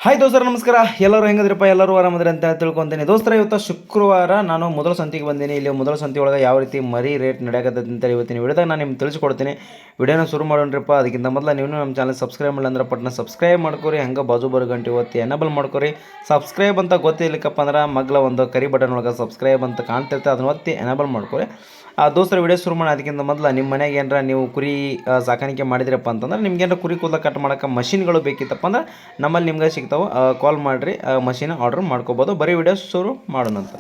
Hi ದೋಸ್ತರ ನಮಸ್ಕಾರ. ಎಲ್ಲರೂ ಹೆಂಗದ್ರಪ್ಪ? ಎಲ್ಲರೂ ಆರಾಮದ್ರಿ ಅಂತ ತಿಳ್ಕೊತೀನಿ ದೋಸ್ತರ. ಇವತ್ತು ಶುಕ್ರವಾರ ನಾನು ಮೊದಲ ಸಂತಿಗೆ ಬಂದೀನಿ. ಇಲ್ಲಿ ಮೊದಲ ಸಂತಿ ಒಳಗೆ ಯಾವ ರೀತಿ ಮರಿ ರೇಟ್ ನಡೆಯಕತ್ತೈತೆ ಅಂತ ಇವತ್ತಿನ ವಿಡಿಯೋದಾಗ ನಾನು ನಿಮ್ಗೆ ತಿಳಿಸ್ಕೊಡ್ತೀನಿ. ವಿಡಿಯೋನ ಶುರು ಮಾಡೋಣ್ರಿಪ್ಪ. ಅದಕ್ಕಿಂತ ಮೊದಲು ನೀವು ನಮ್ಮ ಚಾನಲ್ ಸಬ್ಸ್ಕ್ರೈಬ್ ಮಾಡಿಲ್ಲ ಅಂದ್ರೆ ಪಟ್ನ ಸಬ್ಸ್ಕ್ರೈಬ್ ಮಾಡ್ಕೊರಿ. ಹಂಗೆ ಬಾಜು ಬರೋ ಗಂಟೆ ಒತ್ತಿ ಎನಬಲ್ ಮಾಡ್ಕೊರಿ. ಸಬ್ಸ್ಕ್ರೈಬ್ ಅಂತ ಗೊತ್ತಿಲ್ಲಕ್ಕಪ್ಪ ಅಂದ್ರೆ ಮಗ್ಲ ಒಂದು ಕರಿ ಬಟನ್ ಒಳಗೆ ಸಬ್ಸ್ಕ್ರೈಬ್ ಅಂತ ಕಾಣ್ತಿರ್ತೆ, ಅದನ್ನ ಒತ್ತಿ ಎನಬಲ್ ಮಾಡ್ಕೊರಿ. ದೋಸ್ತರ ವಿಡಿಯೋ ಶುರು ಮಾಡಿ. ಅದಕ್ಕಿಂತ ಮೊದಲು ನಿಮ್ಮ ಮನೆಗೆ ಏನಾರ ನೀವು ಕುರಿ ಸಾಕಾಣಿಕೆ ಮಾಡಿದ್ರಪ್ಪ ಅಂತಂದ್ರೆ ನಿಮ್ಗೆ ಏನಾರ ಕುರಿ ಕೂದಲ ಕಟ್ ಮಾಡೋಕೆ ಮಷಿನ್ಗಳು ಬೇಕಿತ್ತಪ್ಪ ಅಂದ್ರೆ ನಮ್ಮಲ್ಲಿ ನಿಮ್ಗೆ ಸಿಗ್ತಾವೆ. ಕಾಲ್ ಮಾಡಿರಿ, ಮಷಿನ್ ಆರ್ಡ್ರ್ ಮಾಡ್ಕೋಬೋದು. ಬರೀ ವಿಡಿಯೋ ಶುರು ಮಾಡೋಣ ಅಂತ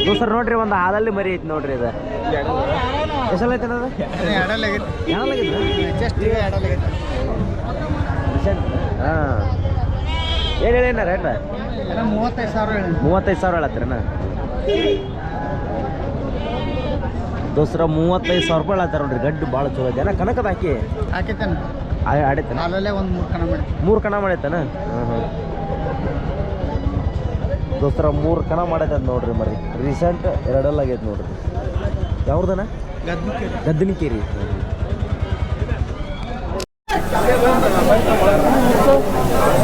ದೋಸ್ತರ. ನೋಡ್ರಿ ಒಂದು ಹಾಲಲ್ಲಿ ಮರಿ ಐತಿ ನೋಡ್ರಿ. ಇದು ಎಷ್ಟಲ್ಲ ಐತೆ ಅದು? ಹಾಂ, ಏನು ಹೇಳಿ ರೇಟ್? 35,000 ಹೇಳತ್ತೀರಣ್ಣ ದೋಸ್ರ. 35,000 ರೂಪಾಯಿ ಹೇಳತ್ತಾರ ನೋಡ್ರಿ. ಗಡ್ಡು ಭಾಳ ಚಲೋ ಐತೆ. ಕನಕದ ಹಾಕೈತಾನ ಆಡೈತಾನ? ಅಲ್ಲೇ ಒಂದು 3 ಕಣ ಮಾಡೈತಾನ. ಹಾಂ ದೋಸ್ತರ 3 ಕಣ ಮಾಡೈತದ ನೋಡ್ರಿ ಮರಿ. ರೀಸೆಂಟ್ 2 ಆಗೈತೆ ನೋಡ್ರಿ. ಯಾವ್ದನ? ಗದ್ದನಕೇರಿ.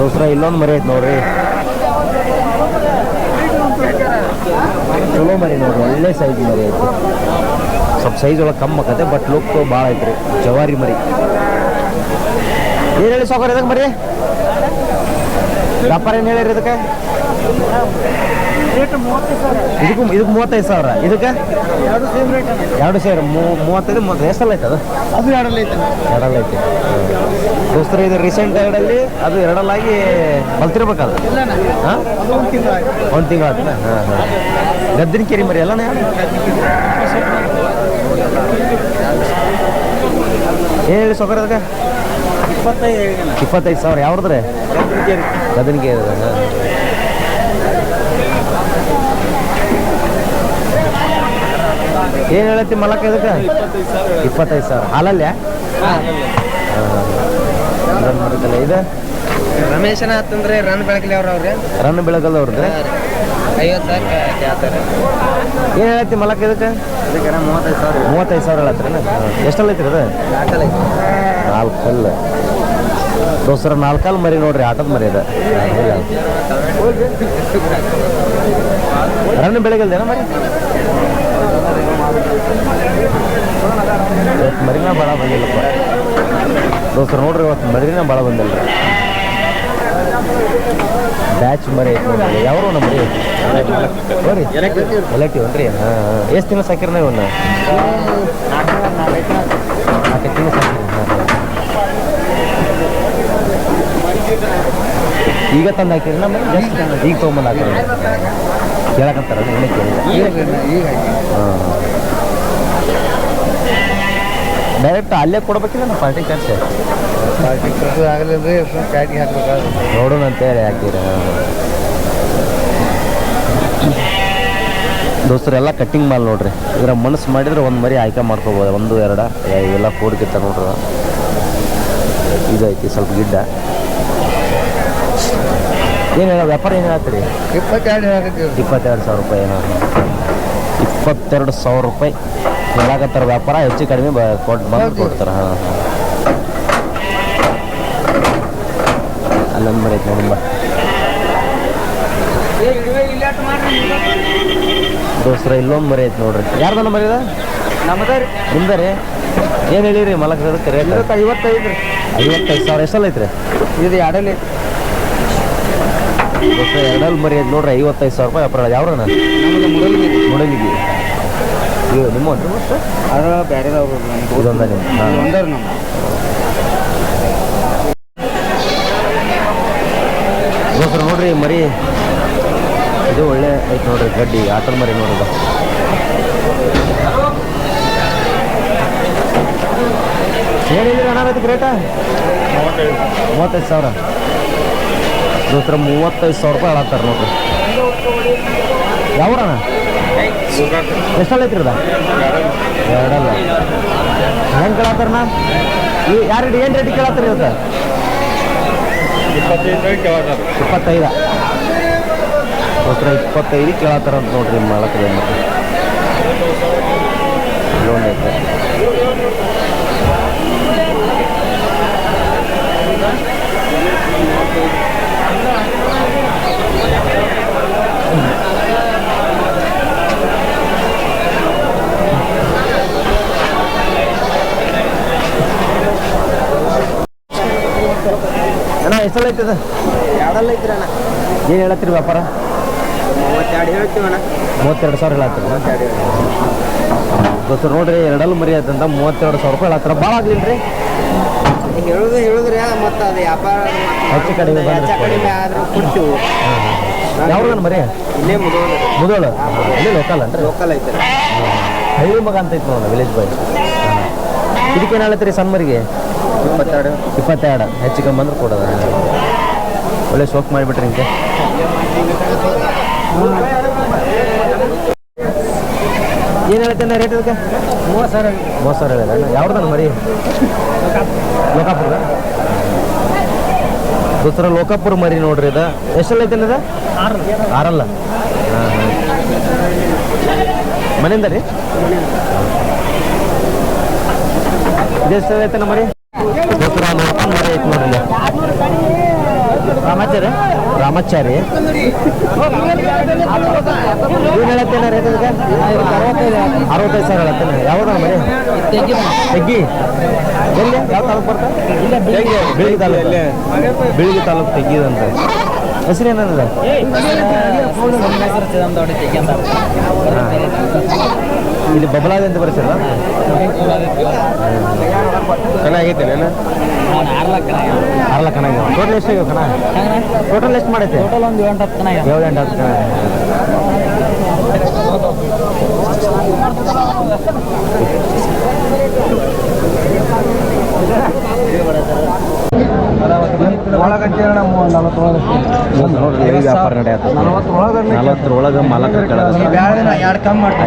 ದೋಸ್ರ ಇಲ್ಲೊಂದು ಮರಿ ಐತೆ ನೋಡ್ರಿ. ಚಲೋ ಮರಿ ನೋಡ್ರಿ, ಒಳ್ಳೆ ಸೈಜ್ ಮರಿ ಐತಿ. ಸ್ವಲ್ಪ ಸೈಜ್ ಒಳಗೆ ಕಮ್ಮಿ ಆಕತ್ತೆ, ಬಟ್ ಲುಕ್ ಭಾಳ ಐತ್ರಿ. ಜವಾರಿ ಮರಿ. ಏನು ಹೇಳಿ ಸಾಕೋರಿ ಇದಕ್ಕೆ ಮರಿ? ವ್ಯಾಪಾರ ಏನು ಹೇಳಿರಿ ಇದಕ್ಕೆ? ಇದಕ್ಕೆ 35,000. ಇದಕ್ಕೆ 2 ಸೇರಿ 35. ಎಷ್ಟಲ್ಲ ಐತೆ ಅದು? 2 ಐತೆ ದೋಸ್ತರ. ಇದು ರೀಸೆಂಟ್ 2 ಅದು 2 ಬಲ್ತಿರ್ಬೇಕದು. ಹಾಂ, 1 ತಿಂಗಳು ಆಯ್ತಲ್ಲ. ಹಾಂ ಹಾಂ. ಗದ್ದನಕೇರಿ ಮರಿ ಅಲ್ಲ? ಏನು ಹೇಳಿ ಸೊಕರ್ ಅದಕ್ಕೆ? 25,000. ಯಾವ್ದ್ರಿ? ಗದ್ದನಕೇರಿ. ಹಾಂ, ಏನು ಹೇಳತ್ತಿ ಮಲಕ್ಕ ಇದಕ್ಕೆ? 25,000. ಹಾಲಲ್ಲ? ಹಾಂ. ಇದು ರಮೇಶನ ಆತಂದ್ರೆ ರನ್ ಬೆಳಕಲಿ ಅವ್ರಿ. ರನ್ ಬೆಳಗಲ್ಲ ಅವ್ರದ್ದು 50,000. ಏನು ಹೇಳತ್ತಿ ಮಲಕ್ಕ ಇದಕ್ಕೆ? 35,000 ಹೇಳತ್ತೀರ? ಎಷ್ಟಲ್ಲ ಐತ್ರಿ ಅದು? 4 ಕಲ್ಲು ದೋಸ್ತರ. 4 ಕಾಲು ಮರಿ ನೋಡ್ರಿ, ಆಟದ ಮರಿ ಅದು. ರನ್ ಬೆಳಗಲ್ದೇನ ಮರಿ? ಮರಿನ ಭಾಳ ಬಂದಿಲ್ಲಪ್ಪ ದೋಸ್ತರ. ನೋಡ್ರಿ ಇವತ್ತು ಮರಿನ ಭಾಳ ಬಂದಿಲ್ಲ ರೀ. ಬ್ಯಾಚ್ ಮರಿ ಐತೆ ನೋಡ್ರಿ. ಯಾವ್ರು ನಮ್ಮ ಮರಿ? ನೋಡ್ರಿ ಎಲೆಕ್ಟಿವ್ ಅನ್ರಿ. ಹಾಂ ಹಾಂ. ಎಷ್ಟು ತಿಂಗಳು ಸಾಕಿರಿ ನೀವು? 4 ತಿಂಗಳು ಸಾಕಿರಿ. ಈಗ ತಂದು ಹಾಕಿರಿ ನಮ್ಮ ಈಗ ತೊಗೊಂಬಂದು ಹಾಕಿರಿ. ಕೇಳಕಂತಾರ ಇನ್ನೇ ಕೇಳಿಲ್ಲ. ಹಾಂ, ಡೈರೆಕ್ಟ್ ಅಲ್ಲೇ ಕೊಡ್ಬೇಕಿಲ್ಲ ನಮ್ಮ ಪಾರ್ಟಿ ಖರ್ಚು? ಆಗಲಿಲ್ಲ ರೀ, ಪ್ಯಾಟಿಗೆ ಹಾಕ್ಬೇಕಾದ್ರೆ ನೋಡೋಣ ಅಂತೇಳಿ ಹಾಕಿರಿ. ದೋಸ್ತರು ಎಲ್ಲ ಕಟ್ಟಿಂಗ್ ಮಾಲ್ ನೋಡ್ರಿ. ಇದರ ಮನಸ್ಸು ಮಾಡಿದ್ರೆ ಒಂದು ಮರಿ ಆಯ್ಕೆ ಮಾಡ್ಕೋಬೋದು. 1, 2 ಇವೆಲ್ಲ ಕೂಡ್ಕಿತ್ತ ನೋಡ್ರಿ. ಇದೈತಿ ಸ್ವಲ್ಪ ಗಿಡ್ಡ. ಏನು ಹೇಳೋ ವ್ಯಾಪಾರ ಏನು ಹೇಳ್ತೀರಿ? 22,000 ರೂಪಾಯಿ. ಏನೋ 22,000 ರೂಪಾಯಿ ಹೇಳಕತ್ತಾರ. ವ್ಯಾಪಾರ ಹೆಚ್ಚು ಕಡಿಮೆ ಬಂದು ಕೊಡ್ತಾರೆ. ಹಾಂ ಹಾಂ. ಅಲ್ಲೊಂದು ಮರಿ ಐತೆ ನೋಡಿ. ದೋಸ್ತರ ಇಲ್ಲೊಂದು ಮರಿ ಐತೆ ನೋಡ್ರಿ. ಯಾರ್ದಲ್ಲ ಮರಿ ಇದೆ? ನಮ್ಮದ ನಿಮ್ದ ರೀ? ಏನು ಹೇಳಿರಿ ಮಲಕ್ ಅದಕ್ಕೆ ರೇಟ್? 55 ರೀ. 55,000. ಎಷ್ಟಲ್ಲ ಐತ್ರಿ ಇದು 2 ದೋಸ್ತರ? 2 ಮರಿ ಐತೆ ನೋಡ್ರಿ. 55,000 ರೂಪಾಯಿ ವ್ಯಾಪಾರ. ಯಾವ್ರಣ್ಣ? ಮುಡಲಿಗಿ. ಇವು ನಿಮ್ಮ ಅದು ಬೇರೆದವ್ರು. ಇದೊಂದ ನಿಮ್ಮ? ಹಾಂ, ಒಂದವ್ರು ನಮ್ಮ. ದೋಸ್ತರ ನೋಡ್ರಿ ಮರಿ ಇದು ಒಳ್ಳೆ ಐತೆ ನೋಡ್ರಿ. ಗಡ್ಡಿ ಆಟದ ಮರಿ ನೋಡ್ರಿ. ಏನಿಲ್ಲ ಅಣ್ಣ ಅದಕ್ಕೆ ರೇಟ? 35,000 ದೋಸ್ತರ. 35,000 ರೂಪಾಯಿ ಹೇಳತ್ತಾರೆ ನೋಡ್ರಿ. ಯಾವ್ರಣ್ಣ? ಎಷ್ಟಲ್ಲ ಐತ್ರಿ ಅದ? 2 ಹೆಂಗೆ ಕೇಳತ್ತಾರಣ್ಣ? ಯಾರು ಏನು ರೇಟಿಗೆ ಕೇಳತ್ತೀರಿ ಇವತ್ತು? 25. ದೋಸ್ತರ 25 ಕೇಳತ್ತಾರ ಅಂತ ನೋಡ್ರಿ. ಮಾಡಕ್ಕೆ ಮತ್ತೆ ಲೋನ್ ಐತೆ. ಅಣ್ಣ ಎಷ್ಟೆಲ್ಲ ಐತದ ಎರಡಲ್ಲ ಐತ್ರಿ ಅಣ್ಣ. ಏನು ಹೇಳತ್ತೀರಿ ವ್ಯಾಪಾರ? 32 ಹೇಳ್ತೀವಣ್ಣ. 32,000 ಹೇಳತ್ತೀರಿ ದೋಸ್ತರು ನೋಡ್ರಿ ಎರಡಲ್ಲಿ ಮರಿ ಆಯ್ತಂತ 32,000 ರೂಪಾಯಿ ಹೇಳತ್ತಾರ. ಭಾಳ ಆಗ್ಲಿಲ್ಲ ರೀ ಹೇಳಿದ್ರಿ ಮತ್ತೆ ಅದು ವ್ಯಾಪಾರ ಹೆಚ್ಚು ಕಡಿಮೆ ಬಂದ್ರೆ ಕಡಿಮೆ ಆದ್ರೂ ಕೊಡ್ತೀವಿ. ಯಾವ್ದು ಮರಿ? ಇಲ್ಲೇ ಮುದೋಳು ಇಲ್ಲಿ ಲೋಕಲ್ ಅನ್ರಿ? ಲೋಕಲ್ ಐತೆ. ಹಳ್ಳಿ ಮಗ ಅಂತ ಐತೆ ನೋಡ ವಿಲೇಜ್ ಬಾಯ್. ಇದಕ್ಕೇನು ಹೇಳತ್ತೀರಿ ಸಣ್ಣ ಮರಿಗೆ? 22 ಹೆಚ್ಚು ಕಮ್ಮಿ ಬಂದ್ರೆ ಕೊಡೋದ. ಒಳ್ಳೆ ಶೋಕ್ ಮಾಡಿಬಿಟ್ರಿ ಹಿಂಗೆ. ಏನು ಹೇಳ್ತೇನೆ ರೇಟ್ ಇದಕ್ಕೆ? 30,000 ಹೇಳಿದ. ಯಾವ್ದು ಮರಿ? ಲೋಕಾಪುರ ದೋಸ್ತರ ಲೋಕಾಪುರ ಮರಿ ನೋಡ್ರಿ ಇದು. ಎಷ್ಟೆಲ್ಲ ಐತೇನೆ ಇದು? 6 ಮನೆಯಿಂದ ರೀ? ಇದೆಷ್ಟು ಐತೇನ ಮರಿ? ದೋಸ್ತರ ಮರಿ ಐತೆ ನೋಡ್ರಿ. ರಾಮಾಚಾರಿ ಏನು ಹೇಳತ್ತೇನೆ ರೇಟ್ ಇದಕ್ಕೆ? 65,000 ಹೇಳತ್ತೇನೆ. ಯಾವ್ದ ಮರಿ? ತೆಗ್ಗಿ ಎಲ್ಲಿ? ಯಾವ ತಾಲೂಕು ಬರ್ತಾ? ಬೀಳಿಗೆ ತಾಲೂಕು. ಬೀಳಿಗೆ ತಾಲೂಕು ತೆಗ್ಗಿದಂತ. ಹೆಸರು ಏನಂದ್ರೆ? ಇಲ್ಲಿ ಬಬಲಾದಿ ಅಂತ ಬರ್ಸಲ್ಲ? ಚೆನ್ನಾಗೈತೆ ಏನು? 6 ಲಕ್ಷ ಕಣ. ಟೋಟಲ್ ಎಷ್ಟು ಆಗ್ಯಾವ ಕಣ? ಟೋಟಲ್ ಎಷ್ಟು ಮಾಡೈತೆ? ಟೋಟಲ್ ಒಂದು 7-10 ಕಣ. 7-8 ಕಣ. ವ್ಯಾಪಾರ ನಡೆಯತ್ತೆ. 40 ಮಾಲಕರ ಕೆಳಗೆ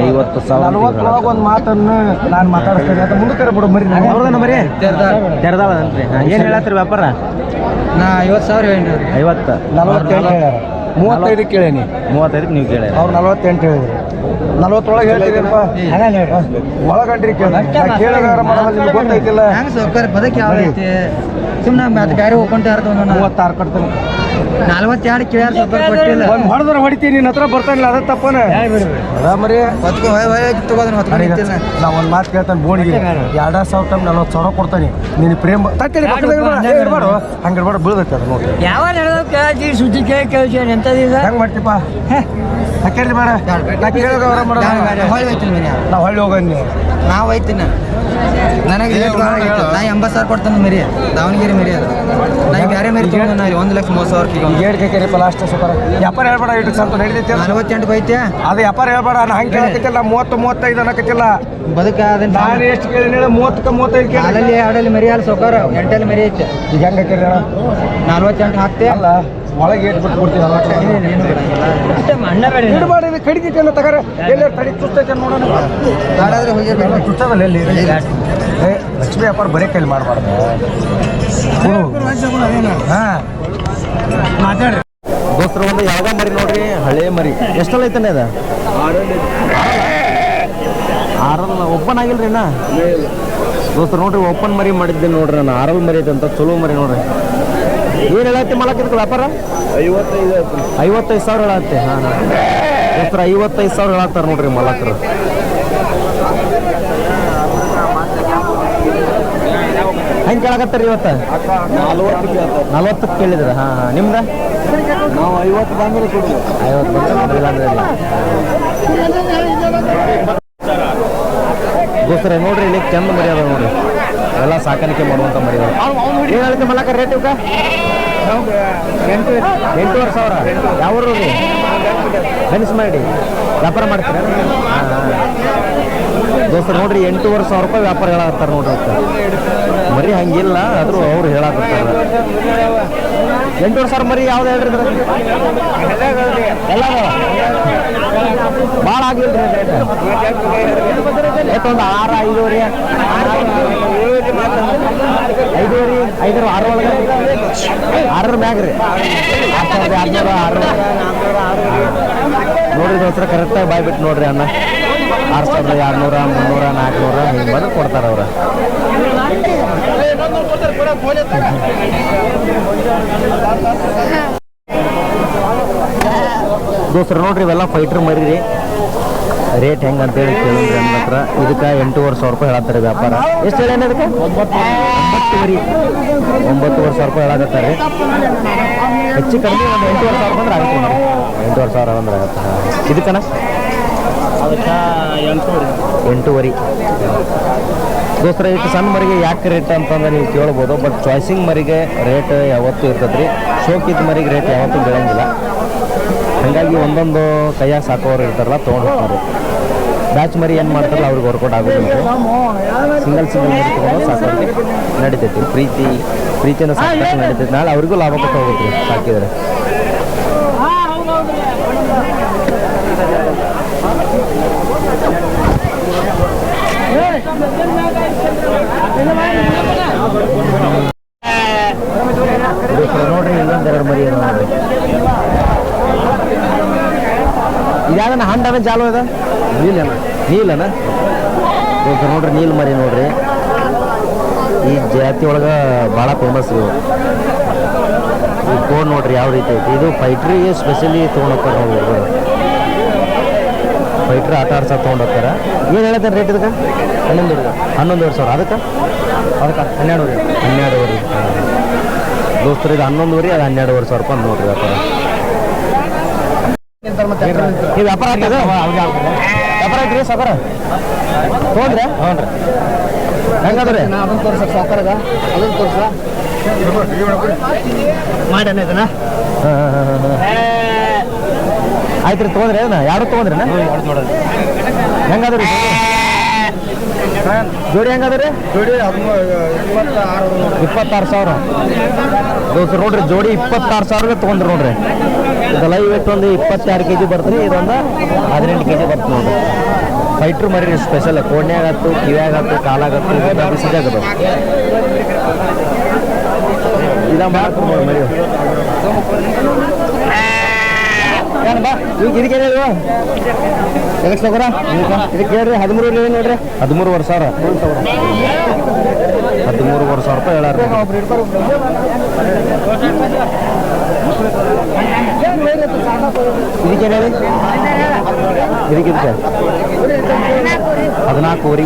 50,000. ಒಂದು ಮಾತನ್ನು ನಾನು ಮಾತಾಡಿಸ್ತೇನೆ ಅಂತ ಮುಂದಕ್ಕೆ ಬಿಡು ಮರಿ. ಅವ್ರದನ್ನ ಮರಿ ತೆರೆದಾಳ ಅಂತ್ರಿ. ಏನು ಹೇಳತ್ತೀರಿ ವ್ಯಾಪಾರ? ನಾ 50,000 ಹೇಳಿ. 50. 48 ಹೇಳ್ಯಾರ. 35 ಕೇಳೇನಿ. 35 ನೀವು ಕೇಳಿ. ಅವ್ರು 48 ಹೇಳಿದ್ರು. 40 ಒಳಗೆ ಹೇಳ್ತೀರಪ್ಪ. ಒಳಗಂಡ್ರಿ ಕೇಳಗಾರ ಮಾಡೋದು ಗೊತ್ತೈತಿಲ್ಲ. ಹೆಂಗೆ ಸೌಕರ್ಯ ಬದಕ್ಕೆ ಯಾವ ಐತಿ? ಸುಮ್ಮನೆ ಮತ್ತೆ ಬೇರೆ ಹೋಗ್ಕೊಂತ 36 ಕೊಡ್ತಾನೆ. 42 ಕೇಳ್ಯಾರ ಸೌಕರ್ಯ ಕೊಟ್ಟಿಲ್ಲ. ಒಂದು ಹೊಡೆದ್ರೆ ಹೊಡಿತೀನಿ. ನಿನ್ನ ಹತ್ರ ಬರ್ತಾನಿಲ್ಲ ಅದ ತಪ್ಪನ ಮರಿ ನಾ ಒಂದು ಮಾತು ಕೇಳ್ತಾನೆ. ಬೋಣಿಗೆ 2,000 ಟನ್ 40,000 ಕೊಡ್ತಾನೆ. ನೀನು ಪ್ರೇಮ ತಟ್ಟೇಳಿ ಇರ್ಬಾಡು. ಹಂಗೆ ಇರ್ಬಾಡು ಬೀಳ್ದೈತೆ ಅದು ನೋಡಿ. ಯಾವ ಕೇಳಿ ಸುದ್ದಿ ಕೇಳಿ ಎಂತದಿಲ್ಲ. ಹೆಂಗೆ ಮಾಡ್ತೀಪ್ಪ? ಕೇಳಿ ಬೇಡ. ನಾ ಕೇಳೋದು ಅವರ ಮಾಡೋಣ. ಹೊಳ್ಳಿ ಹೋಯ್ತೀನಿ. ನಾ ಹೊಳ್ಳಿ ಹೋಗಂಡಿ. ನಾವು ಹೋಯ್ತೀನಿ. ನನಗೆ ನಾ 80,000 ಕೊಡ್ತಾನೆ ಮರಿ. ದಾವಣಗೆರೆ ಮರಿ ಅದು. ನಾನು ಬೇರೆ ಮರಿ ತೊಗೊಂಡು 1,30,000 ಗೇಡ್ ಕೇಳಿಪ್ಪ ಲಾಸ್ಟ್ ಸೂಪರ್. ವ್ಯಾಪಾರ ಹೇಳ್ಬೇಡ. ಇಟ್ಟು ಸ್ವಲ್ಪ ನಡೀತೈತೆ. 48 ಬೈತೆ ಅದು ವ್ಯಾಪಾರ ಹೇಳ್ಬೇಡ. ನಾ ಹಂಗೆ ಕೇಳಕತ್ತಿಲ್ಲ. 30-35 ಅನ್ನಕತ್ತಿಲ್ಲ. ಬದುಕ ನಾನು ಎಷ್ಟು ಕೇಳಿ 30-35 ಕೇಳಿ. ಅಲ್ಲಲ್ಲಿ ಆಡಲ್ಲಿ ಮರಿ ಅಲ್ಲ ಸೌಕರ್ 8 ಮರಿ ಐತೆ. ಈಗ ಹೆಂಗೆ ಕೇಳಿ 48 ಹಾಕ್ತೆ ಅಲ್ಲ. ಒಳಗೆ ಏಟ್ ಬಿಟ್ಟು ಕೊಡ್ತೀನಿ. ಕಡಿತೈತೆ ತಗರ ಎಲ್ಲ ತಡಿ ಚುಸ್ತೈತೆ ನೋಡೋಣ. ಚುಸ್ತದಲ್ಲ ಎಲ್ಲಿ ಲಕ್ಷ್ಮೀ ವ್ಯಾಪಾರ ಬರೀ ಕೈಲಿ ಮಾಡಬಾರ್ದು. ಹಾಂ ಮಾತಾಡ್ರಿ ದೋಸ್ತರ ಒಂದು ಯಾವ್ದ ಮರಿ ನೋಡ್ರಿ. ಹಳೆ ಮರಿ ಎಷ್ಟಲ್ಲ ಐತಾನೆ ಅದ? 6 ಓಪನ್ ಆಗಿಲ್ರಿ ನಾ ದೋಸ್ತರ ನೋಡ್ರಿ. ಓಪನ್ ಮರಿ ಮಾಡಿದ್ದೆ ನೋಡ್ರಿ. ನಾನು 6 ಮರಿ ಐತಂತ ಚಲೋ ಮರಿ ನೋಡ್ರಿ. ಏನು ಹೇಳತ್ತಿ ಮಾಲಕರಿಗೆ ವ್ಯಾಪಾರ? 55,000 ಹೇಳತ್ತೆ. ಹಾಂ ದೋಸ್ತರ 55,000 ಹೇಳತ್ತಾರೆ ನೋಡ್ರಿ ಮಾಲಕರು. ಹೆಂಗೆ ಕೇಳಕತ್ತಾರ ಇವತ್ತು? 40 ಕೇಳಿದ್ರ? ಹಾಂ ನಿಮ್ದು? ನಾವು 50 ಬಂದ್ರೆ ಕೊಡೋದು. 50 ಬಂದ್ರೆ ಇಲ್ಲ. ದೋಸ್ತರ ನೋಡ್ರಿ ಇಲ್ಲಿ ಚಂದ ಮರಿ ಅದ ನೋಡ್ರಿ. ಎಲ್ಲ ಸಾಕಾಣಿಕೆ ಮಾಡುವಂಥ ಮರಿ ಅದ. ಏನು ಹೇಳ್ತೀವಿ ಮಲಕ ರೇಟ್ ಇವಕ್ಕ? 8,500. ಯಾವ ಊರು ರೀ? ಬೆನ್ಸ್ ಮಾಡಿ ವ್ಯಾಪಾರ ಮಾಡ್ತೀರ? ದೋಸ್ತರು ನೋಡ್ರಿ 8,500 ರೂಪಾಯಿ ವ್ಯಾಪಾರ ಹೇಳತ್ತಾರ ನೋಡ್ರಿ. ಮರಿ ಹಂಗಿಲ್ಲ ಆದರೂ ಅವ್ರು ಹೇಳಕತ್ತಾರ. 8,500 ಮರಿ ಯಾವ್ದು ಹೇಳ್ರಿ? ಎಲ್ಲ ಭಾಳ ಆಗಿಲ್ರಿ ರೇಟ್. ಒಂದು 6, 5 5 6 ಒಳಗೆ 6 ಮ್ಯಾಗ ರೀ. 6,200 ನೋಡ್ರಿ ದೋಸ್ತರ ಕರೆಕ್ಟಾಗಿ ಬಾಯ್ಬಿಟ್ಟು ನೋಡ್ರಿ ಅಣ್ಣ. 6,200 300 400 ಹಿಂಗೆ ಬಂದು ಕೊಡ್ತಾರೆ ಅವ್ರು. ದೋಸ್ತರ ನೋಡ್ರಿ ಇವೆಲ್ಲ ಫೈಟ್ರ್ ಮರಿ ರೀ. ರೇಟ್ ಹೆಂಗೆ ಅಂತೇಳಿ ಕೇಳಿದ್ರಿ ನನ್ನ ಹತ್ರ. ಇದಕ್ಕೆ 8,500 ರೂಪಾಯಿ ಹೇಳತ್ತಾರೆ ವ್ಯಾಪಾರ. ಎಷ್ಟು ಹೇಳಿ ಅದಕ್ಕೆ 9,500 ರೂಪಾಯಿ ಹೇಳಕತ್ತಾರೆ. ಹೆಚ್ಚು ಕಡಿಮೆ ಒಂದು 8,500 ಬಂದ್ರೆ ಆಗುತ್ತೆ ನೋಡಿ. 8,500 ಬಂದ್ರೆ ಆಗುತ್ತೆ. ಇದಕ್ಕನ ಅದಕ್ಕೆ 8,500 ದೋಸ್ತರ. ಇಟ್ಟು ಸಣ್ಣ ಮರಿಗೆ ಯಾಕೆ ರೇಟ್ ಅಂತಂದ್ರೆ ನೀವು ಕೇಳ್ಬೋದು. ಬಟ್ ಚಾಯ್ಸಿಂಗ್ ಮರಿಗೆ ರೇಟ್ ಯಾವತ್ತೂ ಇರ್ತದೆ ರೀ. ಶೋಕಿದ್ದ ಮರಿಗೆ ರೇಟ್ ಯಾವತ್ತೂ ಬೀಳಂಗಿಲ್ಲ. ಹಾಗಾಗಿ ಒಂದೊಂದು ಕೈಯಾಗ ಸಾಕೋರು ಇರ್ತಾರಲ್ಲ ತೊಗೊಂಡು ಹೋಗ್ತಾರೆ. ಬ್ಯಾಚ್ ಮರಿ ಏನು ಮಾಡ್ತಾರಲ್ಲ ಅವ್ರಿಗೆ ವರ್ಕೌಟ್ ಆಗೋದಿಲ್ಲ. ಸಿಂಗಲ್ ಮರಿ ತೊಗೊಂಡು ಸಾಕೋರಿಗೆ ನಡಿತೈತಿ. ಪ್ರೀತಿಯಿಂದ ಸಾಕಷ್ಟು ನಡೀತೈತಿ. ನಾಳೆ ಅವ್ರಿಗೂ ಲಾಭ ಕೊಟ್ಟು ಹೋಗುತ್ತೆ ಸಾಕಿದರೆ. ನೋಡ್ರಿ ಇನ್ನೊಂದೆರಡು ಮರಿ ಏನೋ ನೋಡ್ರಿ. ಇದ್ಯಾಗನ ಹಂಡನ ಚಾಲು ಅದ ನೀಲನ ನೋಡ್ರಿ. ನೀಲ್ ಮರಿ ನೋಡ್ರಿ. ಈ ಜಾತಿ ಒಳಗೆ ಭಾಳ ಫೇಮಸ್ ಇವು. ಈ ಕೋಡ್ ನೋಡ್ರಿ ಯಾವ ರೀತಿ ಐತಿ. ಇದು ಫೈಟ್ರಿಗೆ ಸ್ಪೆಷಲಿ ತೊಗೊಂಡೋಗ್ತಾರೆ ನೋಡಿ. ಫೈಟ್ರ್ ಆಟ ಆಡ್ಸೋಕೆ ತೊಗೊಂಡೋಗ್ತಾರೆ. ಏನು ಹೇಳ್ತಾರೆ ರೇಟ್ ಇದಕ್ಕೆ? 11,500. ಅದಕ್ಕೆ 12,500 ದೋಸ್ತರು. ಇದು 11,500 ಅದು 12,500 ರೂಪಾಯಿ ನೋಡ್ರಿ ವ್ಯಾಪಾರ. ಈ ವ್ಯಾಪಾರ ಆಗ್ತದೆ. ವ್ಯಾಪಾರ ಐತ್ರಿ ಸಾಕಾರ ತೊಗೊಂಡ್ರೆ? ಹ್ಞೂ ರೀ. ಹೆಂಗದ್ರಿ? ಅದನ್ನು ತೋರ್ಸಕ್ಕೆ ಸಾಕಾರದ ಅದನ್ನು ತೋರ್ಸ ಮಾಡಿ ಇದನ್ನ. ಆಯ್ತು ರೀ. ತೊಗೊಂಡ್ರಿ ಅದನ್ನ? ಎರಡು ತೊಗೊಂಡ್ರಿ? ಹೆಂಗದ್ರಿ ಜೋಡಿ? ಹೆಂಗದ್ರಿ ಜೋಡಿ? 26,000 ದೋಸ್ತರು ನೋಡ್ರಿ. ಜೋಡಿ 26,000 ತೊಗೊಂಡ್ರಿ ನೋಡ್ರಿ. ಇದು ಲೈವ್ ವೇಟ್ ಒಂದು 22 kg ಬರ್ತೀರಿ. ಇದೊಂದು 18 kg ಬರ್ತದೆ ನೋಡ್ರಿ. ಫೈಟ್ರ್ ಮರಿ ಸ್ಪೆಷಲ್. ಕೋಡ್ನ್ಯಾಗತ್ತು, ಕಿವ್ಯಾಗತ್ತು, ಕಾಲಾಗತ್ತು, ಬಿಸಿದಾಗದು. ಇದ ಮಾಡ್ಕೊಂಡು ನೋಡಿ ಮರಿ. ಏನು ಬಾ ಈಗ ಇದಕ್ಕೆ ಹೇಳಿ ಎದಕ್ಕೆ ಸೌಕರ ಇದಕ್ಕೆ ಹೇಳ್ರಿ. 13 ಏನು ನೋಡ್ರಿ. 13,500 13,500 ರೂಪಾಯಿ ಹೇಳಾರ. ಇದಕ್ಕೆ ಹೇಳಿ. ಇದಕ್ಕೆ 14,000.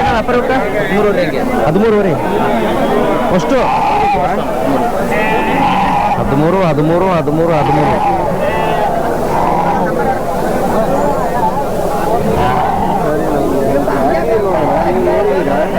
ವ್ಯಾಪಾರ 13,000 ಅಷ್ಟು. 13.